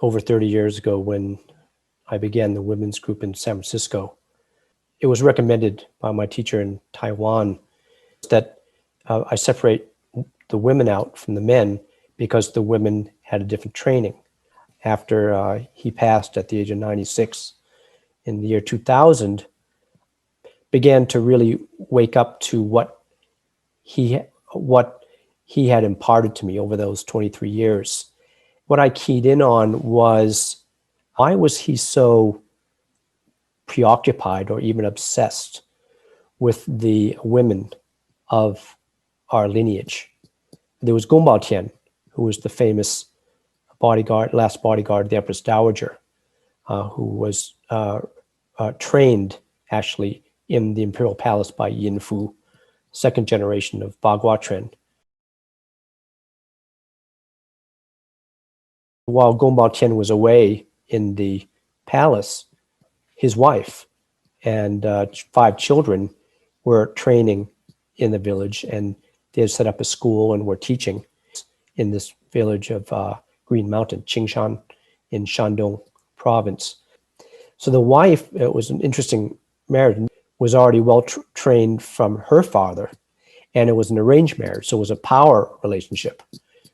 over 30 years ago when I began the women's group in San Francisco. It was recommended by my teacher in Taiwan that I separate the women out from the men because the women had a different training. After he passed at the age of 96 in the year 2000, began to really wake up to what he had imparted to me over those 23 years. What I keyed in on was, why was he so preoccupied or even obsessed with the women of our lineage? There was Gong Baotian, who was the famous last bodyguard of the Empress Dowager, who was trained actually in the imperial palace by Yin Fu, second generation of Bagua Tren. While Gong Baotian was away in the palace, his wife and 5 children were training in the village, and they had set up a school and were teaching in this village of Green Mountain, Qingshan, in Shandong province. So the wife, it was an interesting marriage, was already well trained from her father, and it was an arranged marriage, so it was a power relationship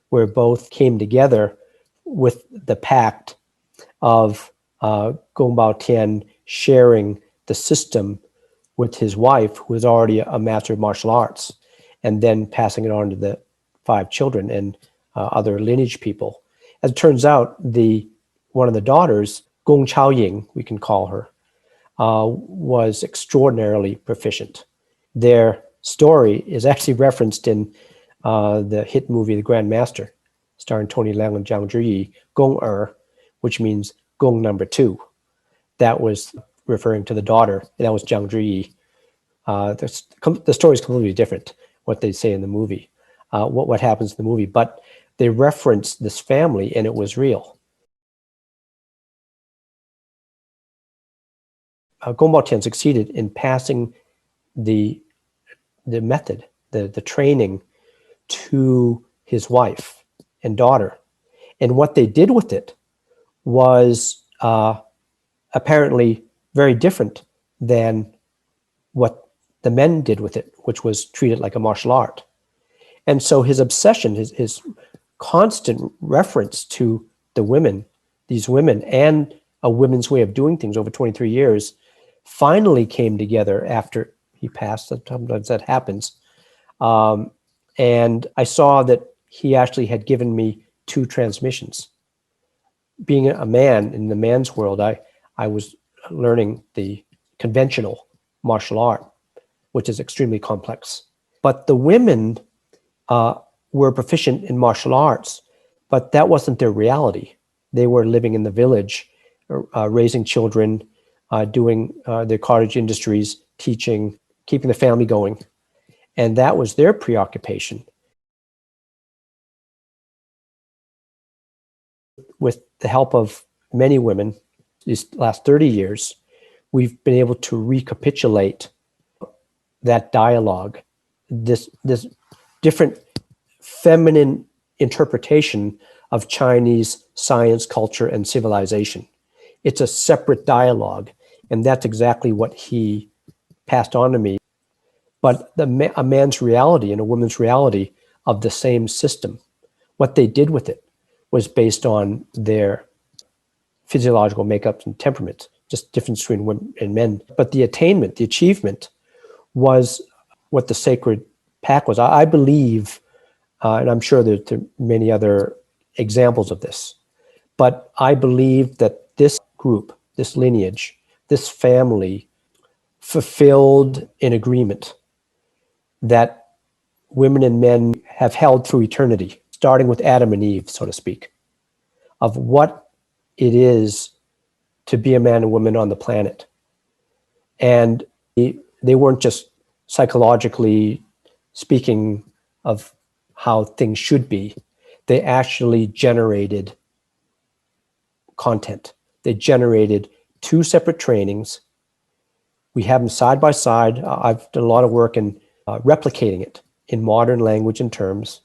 where both came together with the pact of Gong Baotian sharing the system with his wife, who was already a master of martial arts, and then passing it on to the 5 children and other lineage people. As it turns out, one of the daughters, Gong Chaoying, we can call her, was extraordinarily proficient. Their story is actually referenced in the hit movie The Grand Master, starring Tony Leung and Zhang Zhiyi, Gong which means Gong number 2. That was referring to the daughter, and that was Zhang Zhiyi. The story is completely different, what they say in the movie, what happens in the movie, but they reference this family, and it was real. Gong Baotian succeeded in passing the method, the training, to his wife and daughter. And what they did with it was apparently very different than what the men did with it, which was treat it like a martial art. And so his obsession, his constant reference to the women, these women, and a women's way of doing things over 23 years, finally came together after he passed. Sometimes that happens. And I saw that he actually had given me 2 transmissions. Being a man in the man's world, I was learning the conventional martial art, which is extremely complex. But the women were proficient in martial arts, but that wasn't their reality. They were living in the village, raising children, doing their cottage industries, teaching, keeping the family going. And that was their preoccupation. With the help of many women, these last 30 years, we've been able to recapitulate that dialogue, this different feminine interpretation of Chinese science, culture, and civilization. It's a separate dialogue, and that's exactly what he passed on to me. But a man's reality and a woman's reality of the same system, what they did with it was based on their physiological makeup and temperament, just difference between women and men. But the attainment, the achievement, was what the sacred pact was. I believe, and I'm sure there are many other examples of this, but I believe that this group, this lineage, this family fulfilled an agreement that women and men have held through eternity, starting with Adam and Eve, so to speak, of what it is to be a man and woman on the planet. And they weren't just psychologically speaking of how things should be. They actually generated content. They generated 2 separate trainings. We have them side by side. I've done a lot of work in replicating it in modern language and terms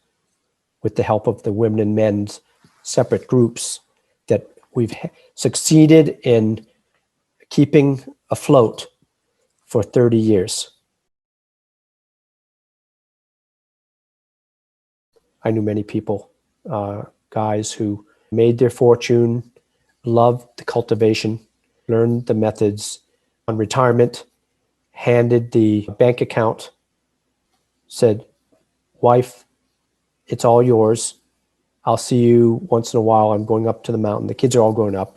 with the help of the women and men's separate groups that we've succeeded in keeping afloat for 30 years. I knew many people, guys who made their fortune, loved the cultivation, learned the methods on retirement, handed the bank account, said, wife, it's all yours. I'll see you once in a while. I'm going up to the mountain. The kids are all grown up,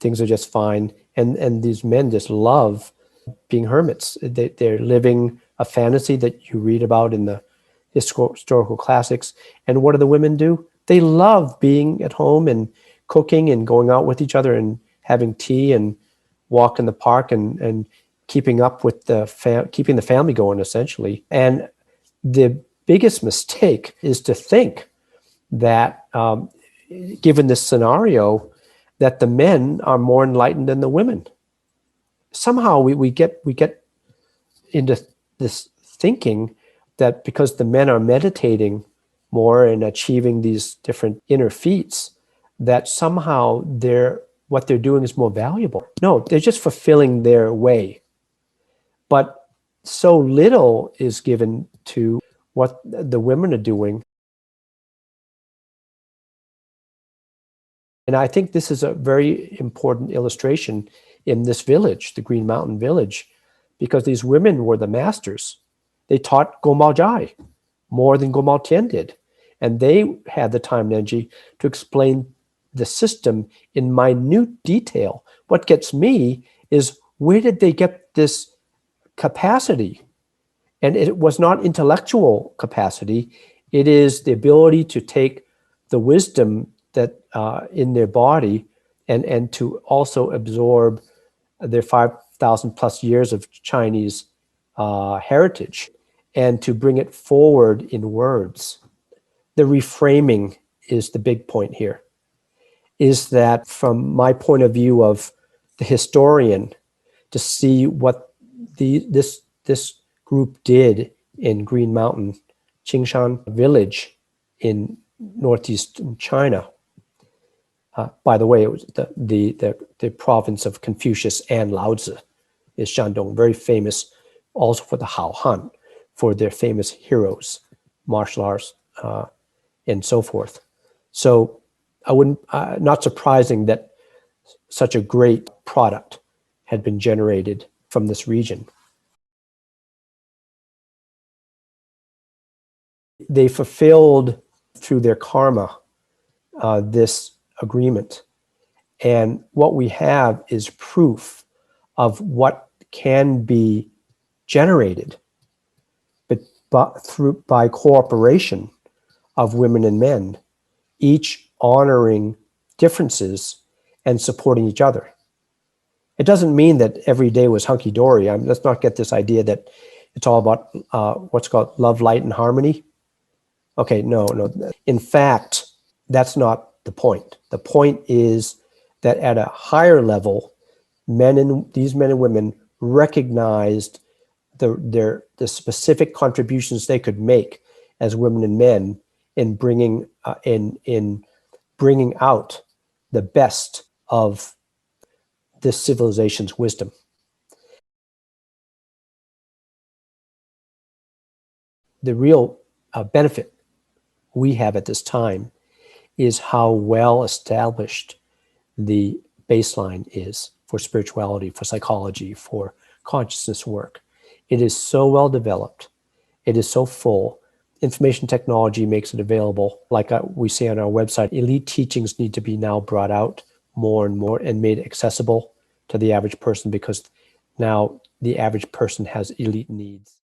things are just fine. And these men just love being hermits. They're living a fantasy that you read about in the historical classics. And what do the women do? They love being at home and cooking and going out with each other and having tea and walk in the park and keeping up with keeping the family going, essentially. And the biggest mistake is to think that, given this scenario, that the men are more enlightened than the women. Somehow we get into this thinking that because the men are meditating more and achieving these different inner feats, that somehow what they're doing is more valuable. No, they're just fulfilling their way. But so little is given to what the women are doing. And I think this is a very important illustration in this village, the Green Mountain Village, because these women were the masters. They taught Gomao Jai more than Gomao Tian did. And they had the time and energy to explain the system in minute detail. What gets me is, where did they get this capacity? And it was not intellectual capacity. It is the ability to take the wisdom that in their body and to also absorb their 5,000 plus years of Chinese heritage and to bring it forward in words. The reframing is the big point here, is that from my point of view of the historian, to see what this group did in Green Mountain, Qingshan village in northeastern China. By the way, it was the province of Confucius and Lao Tzu is Shandong, very famous also for the Hao Han, for their famous heroes, martial arts, and so forth. So not surprising that such a great product had been generated from this region. They fulfilled through their karma this agreement. And what we have is proof of what can be generated, but by cooperation of women and men, each honoring differences and supporting each other. It doesn't mean that every day was hunky-dory. Let's not get this idea that it's all about what's called love, light, and harmony. Okay, no. In fact, that's not the point. The point is that at a higher level, these men and women recognized the specific contributions they could make as women and men in bringing out the best of this civilization's wisdom. The real benefit we have at this time is how well established the baseline is for spirituality, for psychology, for consciousness work. It is so well developed. It is so full. Information technology makes it available. Like we say on our website, elite teachings need to be now brought out more and more and made accessible to the average person, because now the average person has elite needs.